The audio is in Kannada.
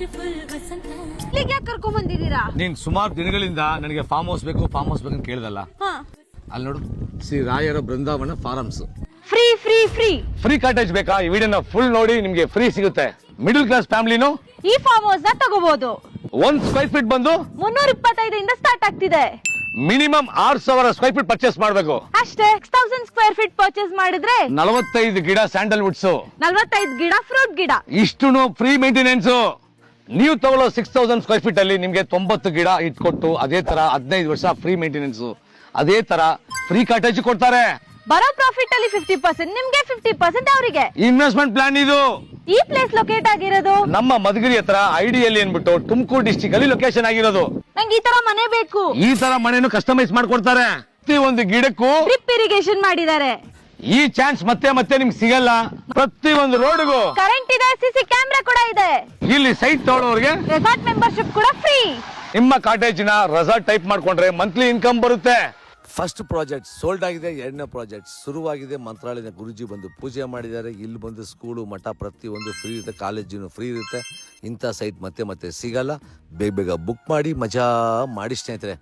ಇಲ್ಲಿಗೆ ಯಾಕೆ ಕರ್ಕೊಂಡ್ ಬಂದಿದ್ದೀರಾ? ನೀನ್ ಸುಮಾರು ದಿನಗಳಿಂದ ನನಗೆ ಫಾರ್ಮ್ ಹೌಸ್ ಬೇಕು ಅಂತ ಕೇಳಿದಲ್ಲ. ಅಲ್ಲಿ ನೋಡು, ಶ್ರೀ ರಾಯರ Brindavan farms. Free free free free cottage ಬೇಕಾ? ಈ ವಿಡಿಯೋನ ಫುಲ್ ನೋಡಿ, ನಿಮ್ಗೆ ಫ್ರೀ ಸಿಗುತ್ತೆ. ಮಿಡಲ್ ಕ್ಲಾಸ್ ಫ್ಯಾಮಿಲಿನು ಈ ಫಾರ್ಮ್ ಹೌಸ್ ನ ತಗೋಬಹುದು. 1 ಸ್ಕ್ವೇರ್ ಫೀಟ್ ಬಂದು 325 ಇಂದ ಸ್ಟಾರ್ಟ್ ಆಗ್ತಿದೆ. ಮಿನಿಮಮ್ 6000 ಸ್ಕ್ವೇರ್ ಫೀಟ್ ಪರ್ಚೇಸ್ ಮಾಡಬೇಕು ಅಷ್ಟೇ. 6000 ಸ್ಕ್ವೇರ್ ಫೀಟ್ ಪರ್ಚೇಸ್ ಮಾಡಿದ್ರೆ 45 ಗಿಡ ಸ್ಯಾಂಡಲ್ ವುಡ್ಸ್, 45 ಗಿಡ ಫ್ರೂಟ್ ಗಿಡ, ಇಷ್ಟುನು ಫ್ರೀ ಮೇಂಟೆನೆನ್ಸ್. ನೀವು ತಗೊಳ್ಳೋ 6000 ಸ್ಕ್ವೇರ್ ಫೀಟ್ ಅಲ್ಲಿ ನಿಮ್ಗೆ 90 ಗಿಡ ಇಟ್ಕೊಟ್ಟು, ಅದೇ ತರ 15 ವರ್ಷ ಫ್ರೀ ಮೇಂಟೆನೆನ್ಸ್, ಅದೇ ತರ ಫ್ರೀ ಕಾಟೇಜ್ ಕೊಡ್ತಾರೆ. ಬರೋ ಪ್ರಾಫಿಟ್ ಅಲ್ಲಿ 50% ನಿಮ್ಗೆ, 50% ಅವರಿಗೆ. ಇನ್ವೆಸ್ಟ್ಮೆಂಟ್ ಪ್ಲಾನ್ ಇದು. ಈ ಪ್ಲೇಸ್ ಲೊಕೇಟ್ ಆಗಿರೋದು ನಮ್ಮ ಮಧುಗಿರಿ ಹತ್ರ ಐಡಿಯಲ್ಲಿ ಅನ್ಬಿಟ್ಟು ತುಮಕೂರು ಡಿಸ್ಟಿಕ್ ಅಲ್ಲಿ ಲೊಕೇಶನ್ ಆಗಿರೋದು. ನಂಗೆ ಈ ತರ ಮನೆ ಬೇಕು. ಈ ತರ ಮನೆಯನ್ನು ಕಸ್ಟಮೈಸ್ ಮಾಡ್ಕೊಡ್ತಾರೆ. ಪ್ರತಿ ಒಂದು ಗಿಡಕ್ಕೂ ಡ್ರಿಪ್ ಇರಿಗೇಷನ್ ಮಾಡಿದ್ದಾರೆ. ಈ ಚಾನ್ಸ್ ಮತ್ತೆ ನಿಮ್ಗೆ ಸಿಗಲ್ಲ. ಪ್ರತಿ ಒಂದು ರೋಡ್ಗೂ ಕರೆಂಟ್ ಇದೆ, ಸಿಸಿ ಕ್ಯಾಮೆರಾ ಕೂಡ ಇದೆ. ಇಲ್ಲಿ ಸೈಟ್ ತಗೊಳ್ಳೋರಿಗೆ ರೆಸಾರ್ಟ್ ಮೆಂಬರ್ಶಿಪ್ ಕೂಡ ಫ್ರೀ. ನಿಮ್ಮ ಕಾಟೇಜ್ ನ ರೆಸಾರ್ಟ್ ಟೈಪ್ ಮಾಡ್ಕೊಂಡ್ರೆ ಮಂತ್ಲಿ ಇನ್ಕಮ್ ಬರುತ್ತೆ. ಫಸ್ಟ್ ಪ್ರಾಜೆಕ್ಟ್ ಸೋಲ್ಡ್ ಆಗಿದೆ. ಎರಡನೇ ಪ್ರಾಜೆಕ್ಟ್ ಶುರುವಾಗಿದೆ. ಮಂತ್ರಾಲಯದ ಗುರುಜಿ ಬಂದು ಪೂಜೆ ಮಾಡಿದ್ದಾರೆ. ಇಲ್ಲಿ ಬಂದು ಸ್ಕೂಲು ಮಠ ಪ್ರತಿ ಒಂದು ಫ್ರೀ ಇರುತ್ತೆ, ಕಾಲೇಜಿನೂ ಫ್ರೀ ಇರುತ್ತೆ. ಇಂಥ ಸೈಟ್ ಮತ್ತೆ ಸಿಗಲ್ಲ. ಬೇಗ ಬುಕ್ ಮಾಡಿ ಮಜಾ ಮಾಡಿ ಸ್ನೇಹಿತರೆ.